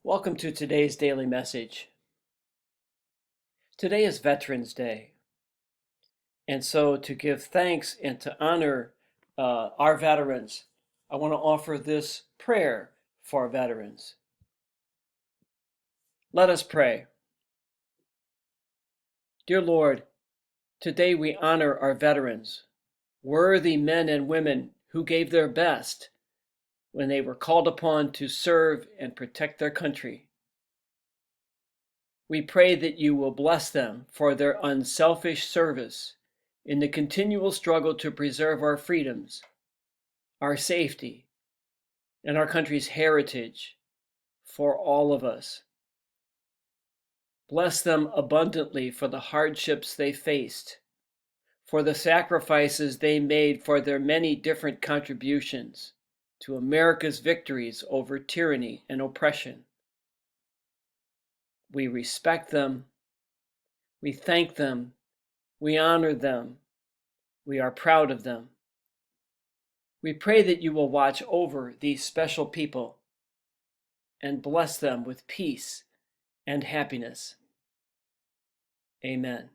Welcome to today's daily message. Today is Veterans Day. And so to give thanks and to honor our veterans, I want to offer this prayer for our veterans. Let us pray. Dear Lord, today we honor our veterans, worthy men and women who gave their best when they were called upon to serve and protect their country. We pray that you will bless them for their unselfish service in the continual struggle to preserve our freedoms, our safety, and our country's heritage for all of us. Bless them abundantly for the hardships they faced, for the sacrifices they made, for their many different contributions to America's victories over tyranny and oppression. We respect them, we thank them, we honor them, we are proud of them. We pray that you will watch over these special people and bless them with peace and happiness. Amen.